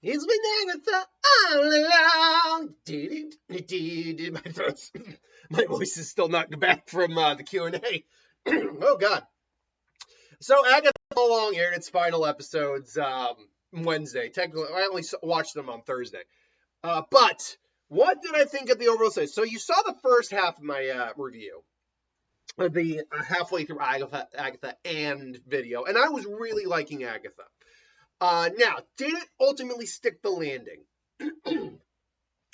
It's been Agatha all along. My voice is still not back from the Q&A. Oh, God. So Agatha all along aired its final episodes Wednesday. Technically, I only watched them on Thursday. But what did I think of the overall series? So you saw the first half of my review, the halfway through Agatha and video, and I was really liking Agatha. Now, did it ultimately stick the landing?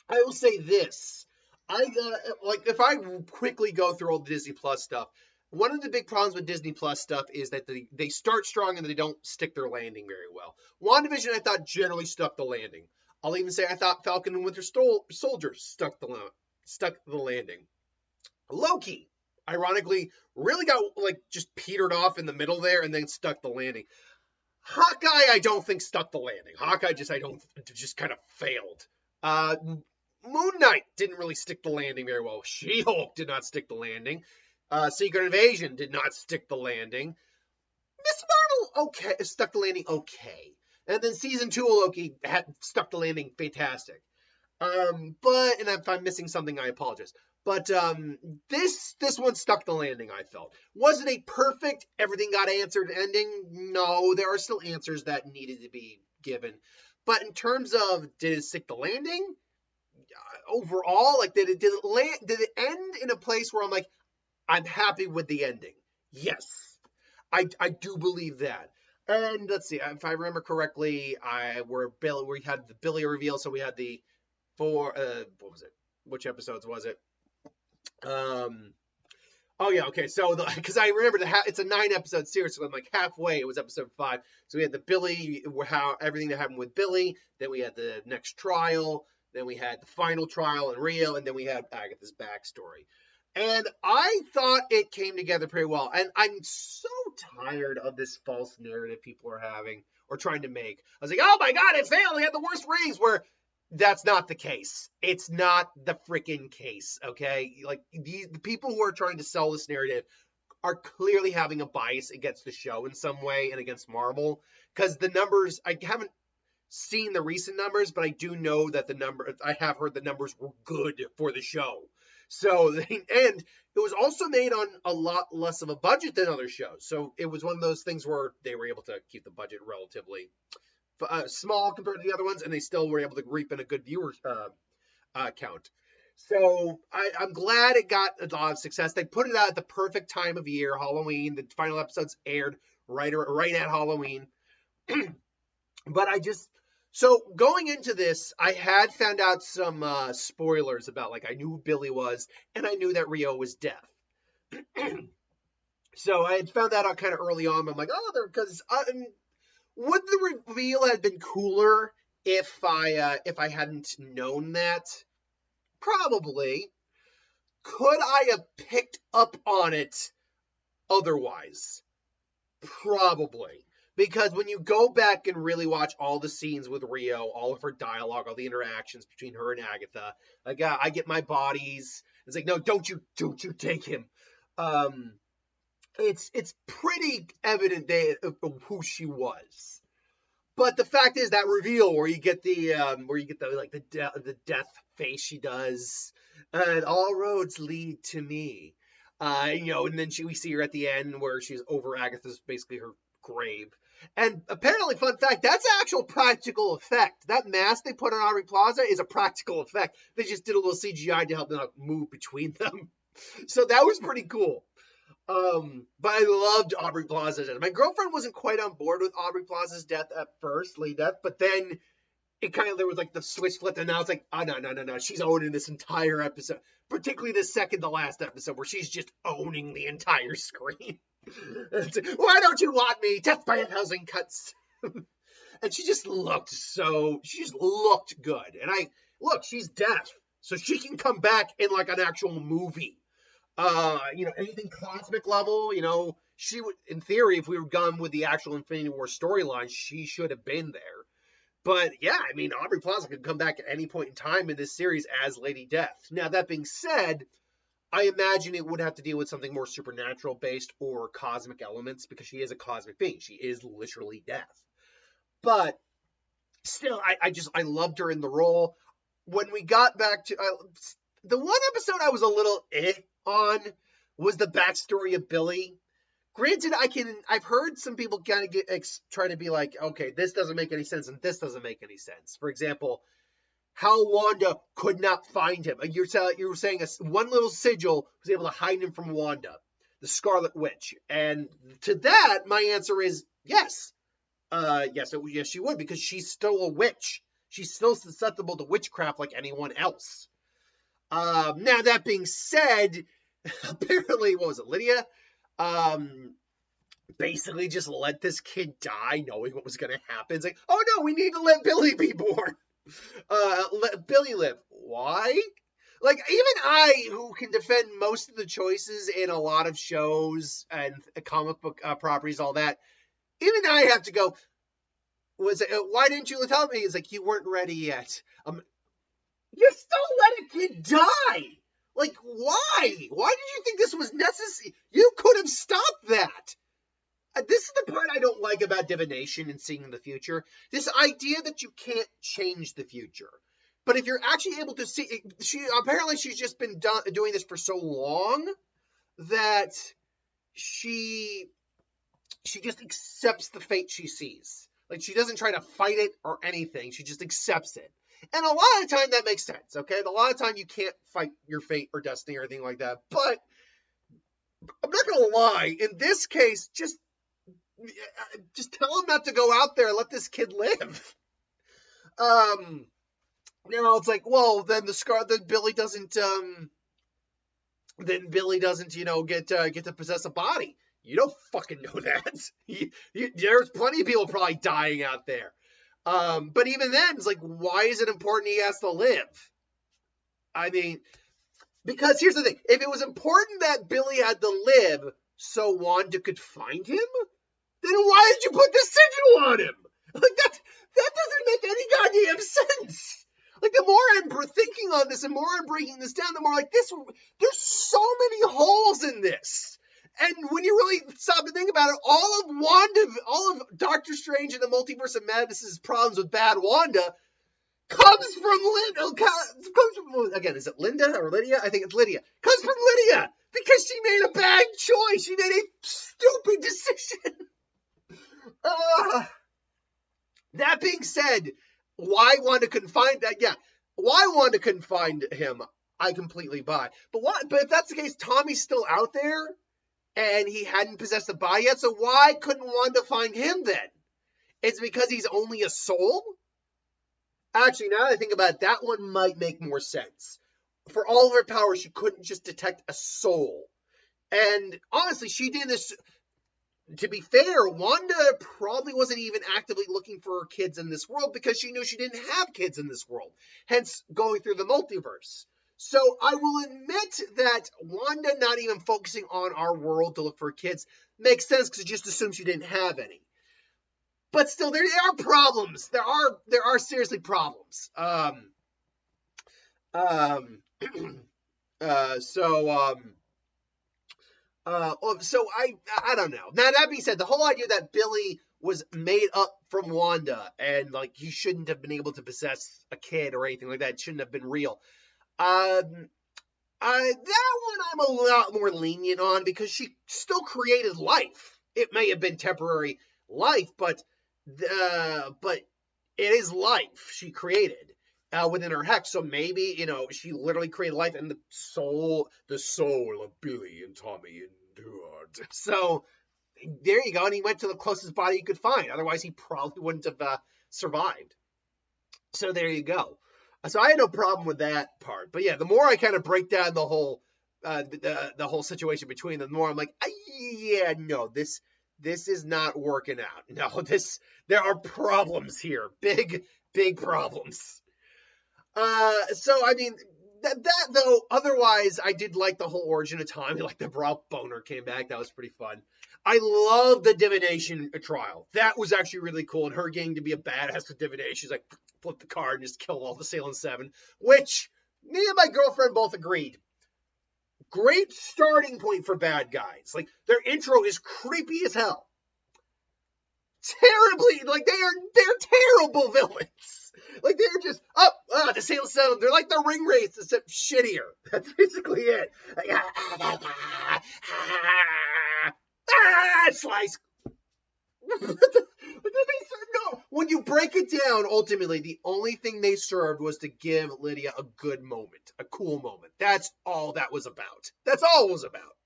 I will say this. If I quickly go through all the Disney Plus stuff, one of the big problems with Disney Plus stuff is that they start strong and they don't stick their landing very well. WandaVision, I thought, generally stuck the landing. I'll even say I thought Falcon and Winter Soldier stuck the landing. Loki, ironically, really got just petered off in the middle there and then stuck the landing. Hawkeye, I don't think stuck the landing. Hawkeye just kind of failed. Moon Knight didn't really stick the landing very well. She-Hulk did not stick the landing. Secret Invasion did not stick the landing. Miss Marvel, okay, stuck the landing okay. And then season 2 of Loki had stuck the landing fantastic. And if I'm missing something, I apologize. But this one stuck the landing, I felt. Was it a perfect, everything got answered ending? No, there are still answers that needed to be given. But in terms of, did it stick the landing? Overall, did it end in a place where I'm like, I'm happy with the ending? Yes. I do believe that. And let's see, if I remember correctly, we had the Billy reveal, so we had the what was it? Which episodes was it? Oh yeah, okay. So because I remember it's a 9-episode series, so I'm like halfway. It was episode 5. So we had the Billy, how everything that happened with Billy. Then we had the next trial. Then we had the final trial in Rio, and then we had Agatha's backstory. And I thought it came together pretty well. And I'm so tired of this false narrative people are having or trying to make. I was like, oh my God, it failed. They had the worst ratings. Where that's not the case. It's not the freaking case, okay? The people who are trying to sell this narrative are clearly having a bias against the show in some way and against Marvel. Because the numbers, I haven't seen the recent numbers, but I do know that I have heard the numbers were good for the show. So, and it was also made on a lot less of a budget than other shows. So it was one of those things where they were able to keep the budget relatively small compared to the other ones, and they still were able to reap in a good viewer count. So I'm glad it got a lot of success. They put it out at the perfect time of year, Halloween. The final episodes aired right at Halloween. But so going into this, I had found out some spoilers about, I knew who Billy was, and I knew that Rio was deaf. So I had found that out kind of early on. But I'm like, because would the reveal have been cooler if I hadn't known that? Probably. Could I have picked up on it otherwise? Probably. Because when you go back and really watch all the scenes with Rio, all of her dialogue, all the interactions between her and Agatha, I get my bodies. It's like, no, don't you take him. It's pretty evident of who she was. But the fact is that reveal where you get the death face she does, and all roads lead to me. And then we see her at the end where she's over Agatha's, basically her grave. And apparently, fun fact, that's actual practical effect. That mask they put on Aubrey Plaza is a practical effect. They just did a little CGI to help them move between them. So that was pretty cool. But I loved Aubrey Plaza's death. My girlfriend wasn't quite on board with Aubrey Plaza's death at first, late death, but then there was the switch flipped, and now it's like, oh, no. She's owning this entire episode, particularly the second to last episode where she's just owning the entire screen. Why don't you want me? Death by 1,000 cuts. And she just looked good. And she's deaf, so she can come back in an actual movie. Anything cosmic level, she would, in theory, if we were gone with the actual Infinity War storyline, she should have been there. But yeah, Aubrey Plaza could come back at any point in time in this series as Lady Death. Now, that being said, I imagine it would have to deal with something more supernatural based or cosmic elements, because she is a cosmic being. She is literally death. But still, I loved her in the role. When we got back to the one episode I was a little on was the backstory of Billy. Granted, I've heard some people kind of try to be like, okay, this doesn't make any sense and this doesn't make any sense. For example, how Wanda could not find him. You were saying one little sigil was able to hide him from Wanda, the Scarlet Witch. And to that, my answer is yes. Yes, she would, because she's still a witch. She's still susceptible to witchcraft like anyone else. Now, that being said, apparently, what was it, Lydia? Basically just let this kid die knowing what was going to happen. It's like, oh no, we need to let Billy be born. Let Billy live. Why? Like, even I, who can defend most of the choices in a lot of shows and comic book properties, all that, even I have to go, why didn't you tell me? It's like, you weren't ready yet. You still let a kid die. Like, why? Why did you think this was necessary? You could have stopped that. This is the part I don't like about divination and seeing the future. This idea that you can't change the future. But if you're actually able to see, she's just been doing this for so long that she just accepts the fate she sees. Like, she doesn't try to fight it or anything. She just accepts it. And a lot of the time that makes sense, okay? A lot of time you can't fight your fate or destiny or anything like that. But I'm not going to lie. In this case, just tell him not to go out there and let this kid live. It's like, well, then Billy doesn't, get to possess a body. You don't fucking know that. There's plenty of people probably dying out there. But even then, it's like, why is it important he has to live? I mean, because here's the thing. If it was important that Billy had to live so Wanda could find him, then why did you put the sigil on him? Like, that doesn't make any goddamn sense. Like, the more I'm thinking on this and more I'm breaking this down, the more like this, there's so many holes in this. And when you really stop and think about it, all of Doctor Strange and the Multiverse of Madness's problems with bad Wanda comes from again, is it Linda or Lydia? I think it's Lydia. Comes from Lydia, because she made a bad choice. She made a stupid decision. That being said, why Wanda couldn't find that? Yeah, why Wanda couldn't find him, I completely buy. But if that's the case, Tommy's still out there, and he hadn't possessed the body yet, so why couldn't Wanda find him then? It's because he's only a soul? Actually, now that I think about it, that one might make more sense. For all of her powers, she couldn't just detect a soul. And honestly, she did this. To be fair, Wanda probably wasn't even actively looking for her kids in this world because she knew she didn't have kids in this world, hence going through the multiverse. So I will admit that Wanda not even focusing on our world to look for kids makes sense, because it just assumes she didn't have any. But still, there are problems. There are seriously problems. So I don't know. Now, that being said, the whole idea that Billy was made up from Wanda and like he shouldn't have been able to possess a kid or anything like that, it shouldn't have been real. That one I'm a lot more lenient on, because she still created life. It may have been temporary life, but it is life she created within her hex. So maybe, she literally created life, and the soul of Billy and Tommy endured. So there you go. And he went to the closest body he could find. Otherwise, he probably wouldn't have survived. So there you go. So I had no problem with that part. But yeah, the more I kind of break down the whole situation between them, the more I'm like, this is not working out. No, there are problems here. Big problems. So I mean, that though, otherwise I did like the whole origin of Tommy, like the Ralph Boner came back. That was pretty fun. I love the divination trial. That was actually really cool. And her getting to be a badass with divination. She's like, flip the card and just kill all the Salem 7, which me and my girlfriend both agreed. Great starting point for bad guys. Like, their intro is creepy as hell. terribly, like they're terrible villains. Like they're just the sales settled. They're like the ring race, except shittier. That's basically it. Like, slice. No, when you break it down, ultimately the only thing they served was to give Lydia a good moment, a cool moment. That's all that was about. That's all it was about.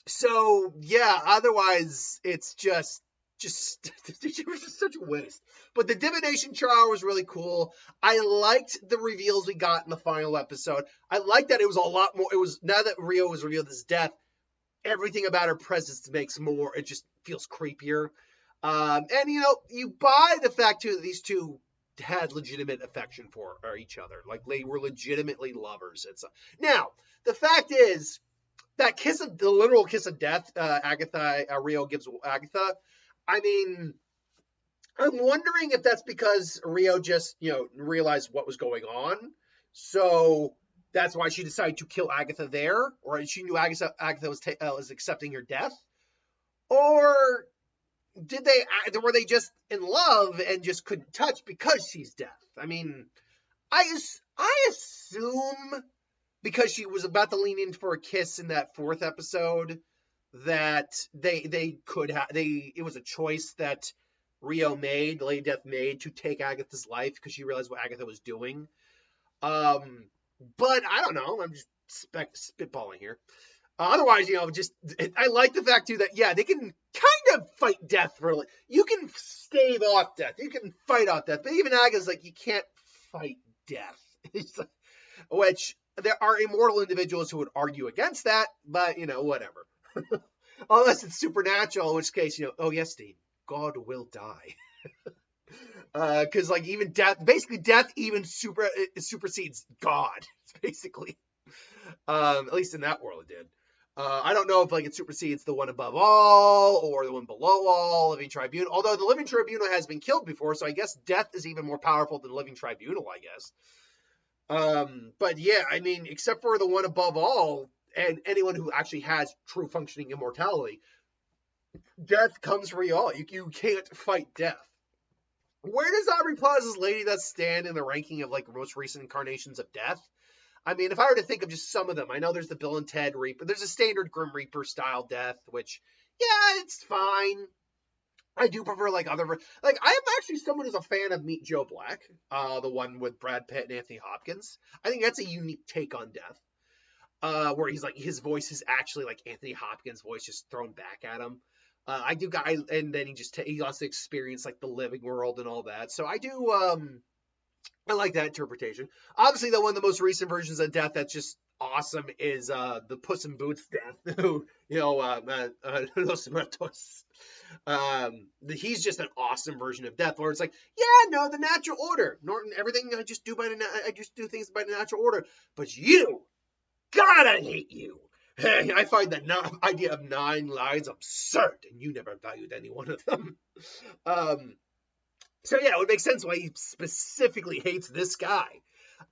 So yeah, otherwise it's just it was just such a waste. But the divination trial was really cool. I liked the reveals we got in the final episode. I liked that it was a lot more. It was now that Rio was revealed as death, everything about her presence makes more. It just feels creepier. And you buy the fact too that these two had legitimate affection for each other. Like they were legitimately lovers. Now the fact is that the literal kiss of death, Rio gives Agatha. I mean, I'm wondering if that's because Rio just, realized what was going on. So that's why she decided to kill Agatha there, or she knew Agatha was accepting her death, or were they just in love and just couldn't touch because she's death? I mean, I assume because she was about to lean in for a kiss in that 4th episode that it was a choice that Lady Death made to take Agatha's life because she realized what Agatha was doing. But I don't know. I'm just spitballing here. Otherwise, I like the fact too that they can kind of fight death. Really, you can stave off death. You can fight off death. But even Agatha's like, you can't fight death. Which there are immortal individuals who would argue against that, but whatever. Unless it's supernatural, in which case, oh yes, Dean, God will die. Because even death, basically death even supersedes God, basically. At least in that world it did. I don't know if it supersedes the one above all or the one below all, Living Tribunal. Although the Living Tribunal has been killed before, so I guess death is even more powerful than the Living Tribunal, I guess. But yeah, I mean, except for the one above all and anyone who actually has true functioning immortality, death comes for you all. You can't fight death. Where does Aubrey Plaza's Lady Death stand in the ranking of most recent incarnations of death? I mean, if I were to think of just some of them, I know there's the Bill and Ted Reaper. There's a standard Grim Reaper style death, which, it's fine. I do prefer other, I am actually someone who's a fan of Meet Joe Black, the one with Brad Pitt and Anthony Hopkins. I think that's a unique take on death, where he's his voice is actually Anthony Hopkins' voice just thrown back at him. And then he wants to experience the living world and all that. So I do, I like that interpretation. Obviously, though, one of the most recent versions of death that's just awesome is the Puss in Boots death. Los Muertos. He's just an awesome version of death, where it's the natural order. Norton, everything I just do things by the natural order. But you, God, I hate you. I find the idea of 9 lives absurd, and you never valued any one of them. So yeah, it would make sense why he specifically hates this guy.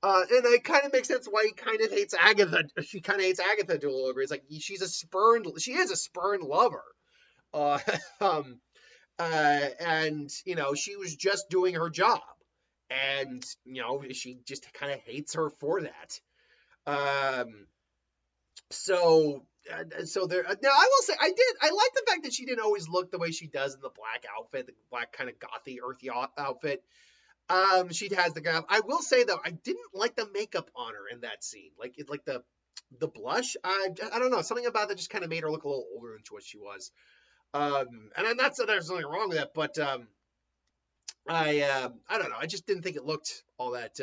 And it kind of makes sense why he kind of hates Agatha. She kind of hates Agatha to a little bit. It's she is a spurned lover. And she was just doing her job. And, she just kind of hates her for that. So there. Now I will say I like the fact that she didn't always look the way she does in the black outfit, the black kind of gothy, earthy outfit. She has the gown. I will say though, I didn't like the makeup on her in that scene. The blush. I don't know, something about that just kind of made her look a little older than what she was. And I'm not saying there's something wrong with that, but I don't know. I just didn't think it looked all that.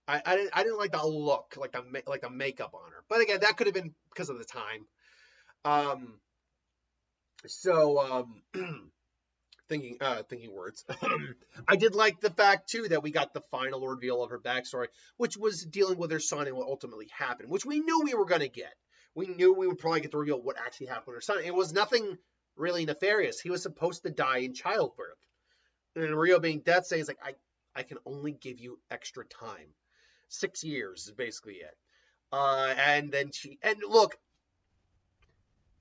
I didn't like the look, the makeup on her. But again, that could have been because of the time. Thinking words. I did like the fact too that we got the final reveal of her backstory, which was dealing with her son and what ultimately happened, which we knew we were going to get. We knew we would probably get the reveal what actually happened with her son. It was nothing really nefarious. He was supposed to die in childbirth. And Rio being death saying, I can only give you extra time. 6 years is basically it. And look,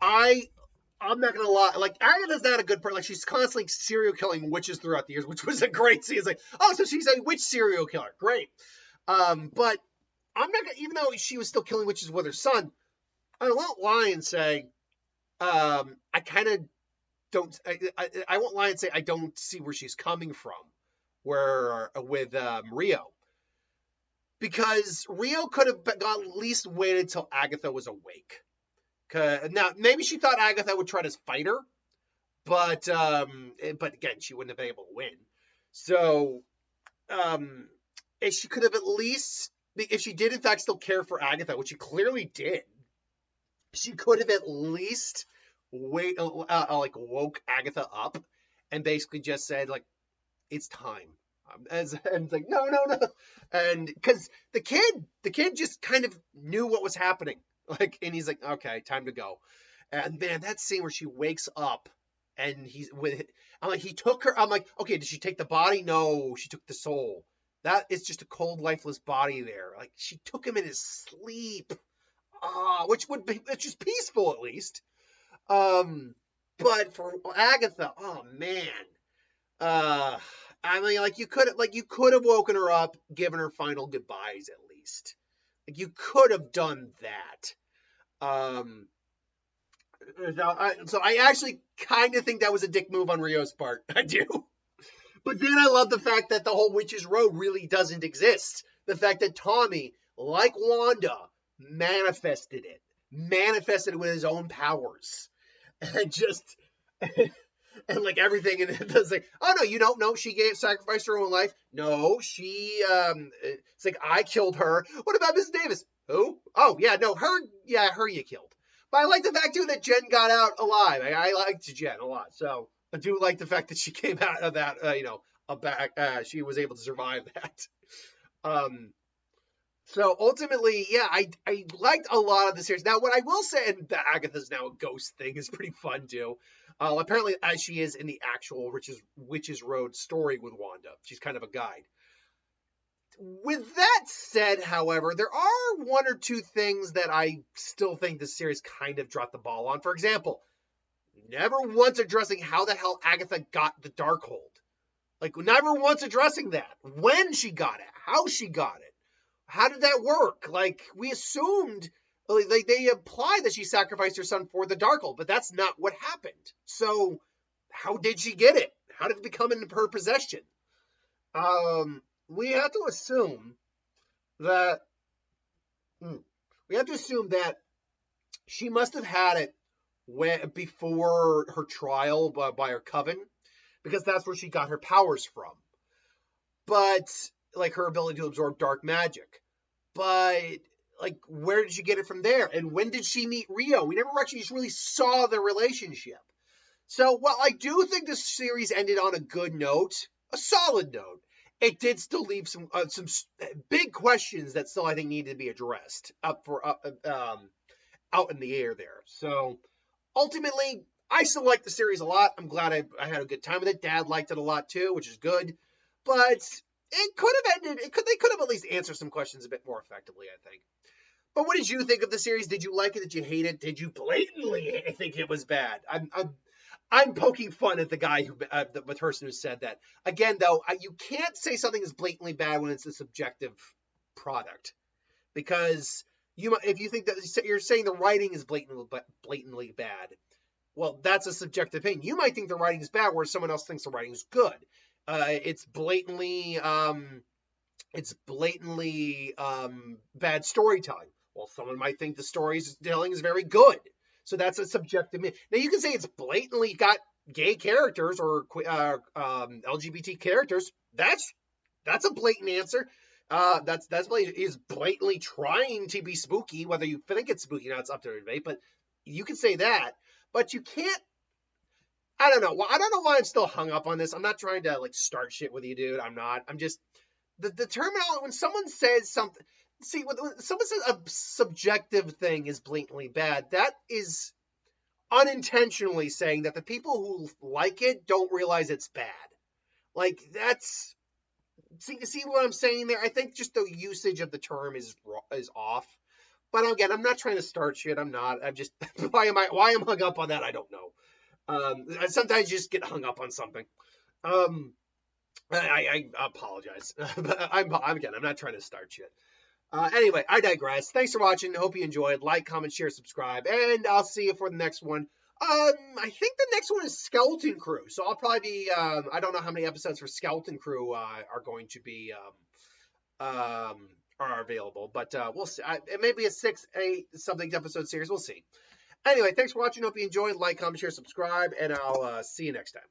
I I'm not gonna lie. Like Agatha's not a good person. Like she's constantly serial killing witches throughout the years, which was a great scene. It's like, oh, so she's a witch serial killer. Great. But I'm not gonna. Even though she was still killing witches with her son, I won't lie and say, I kind of don't. I won't lie and say I don't see where she's coming from. Where with Rio, because Rio could have got at least waited till Agatha was awake. Now maybe she thought Agatha would try to fight her, but again she wouldn't have been able to win. So if she could have at least, if she did in fact still care for Agatha, which she clearly did, she could have at least like woke Agatha up and basically just said like it's time. And it's like no, and because the kid just kind of knew what was happening, like, and he's like, okay, time to go. And man, that scene where she wakes up and he's with, I'm like, he took her. I'm like, okay, did she take the body? No, she took the soul. That is just a cold, lifeless body there. Like she took him in his sleep, which is peaceful at least. But for Agatha, oh man. I mean, like you could have woken her up, given her final goodbyes at least. Like you could have done that. So I actually kind of think that was a dick move on Rio's part. I do. But then I love the fact that the whole Witch's Road really doesn't exist. The fact that Tommy, like Wanda, manifested it with his own powers, and just. And like everything, and it's like, oh no, you don't know she sacrificed her own life. No, she it's like I killed her. What about Miss Davis? Who? Oh yeah, no, her you killed. But I like the fact too that Jen got out alive. I liked Jen a lot, so I do like the fact that she came out of that, she was able to survive that. So ultimately, yeah, I liked a lot of the series. Now, what I will say, and the Agatha's now a ghost thing is pretty fun too. Apparently, as she is in the actual Witch's Road story with Wanda, she's kind of a guide. With that said, however, there are one or two things that I still think the series kind of dropped the ball on. For example, never once addressing how the hell Agatha got the Darkhold. Like, never once addressing that. When she got it, how she got it. How did that work? Like, we assumed, like, they implied that she sacrificed her son for the Darkhold, but that's not what happened. So, how did she get it? How did it become in her possession? We have to assume that she must have had it before her trial by her coven, because that's where she got her powers from. But like her ability to absorb dark magic. But like, where did she get it from there? And when did she meet Rio? We never actually really saw the relationship. So while I do think the series ended on a good note, a solid note, it did still leave some big questions that still I think needed to be addressed out in the air there. So ultimately, I still like the series a lot. I'm glad I had a good time with it. Dad liked it a lot too, which is good. But it could have ended. They could have at least answered some questions a bit more effectively, I think. But what did you think of the series? Did you like it? Did you hate it? Did you blatantly think it was bad? I'm poking fun at the guy the person who said that. Again, though, you can't say something is blatantly bad when it's a subjective product, because if you think that you're saying the writing is blatantly bad, well, that's a subjective thing. You might think the writing is bad, whereas someone else thinks the writing is good. It's blatantly bad storytelling. Well, someone might think the storytelling is very good. So that's a subjective. Now you can say it's blatantly got gay characters or LGBT characters. That's a blatant answer. That's blatant. Is blatantly trying to be spooky. Whether you think it's spooky or not, it's up to debate. But you can say that. But you can't. I don't know. Well, I don't know why I'm still hung up on this. I'm not trying to like start shit with you, dude. I'm not. I'm just the terminology when someone says something. See, when someone says a subjective thing is blatantly bad, that is unintentionally saying that the people who like it don't realize it's bad. Like that's see what I'm saying there. I think just the usage of the term is off. But again, I'm not trying to start shit. I'm not. I'm just why I'm hung up on that? I don't know. Sometimes you just get hung up on something. I apologize. But I'm not trying to start shit. Anyway, I digress. Thanks for watching. Hope you enjoyed. Like, comment, share, subscribe, and I'll see you for the next one. I think the next one is Skeleton Crew, so I'll probably be. I don't know how many episodes for Skeleton Crew are going to be are available, but we'll see. It may be a 6, 8 something episode series. We'll see. Anyway, thanks for watching. Hope you enjoyed. Like, comment, share, subscribe, and I'll see you next time.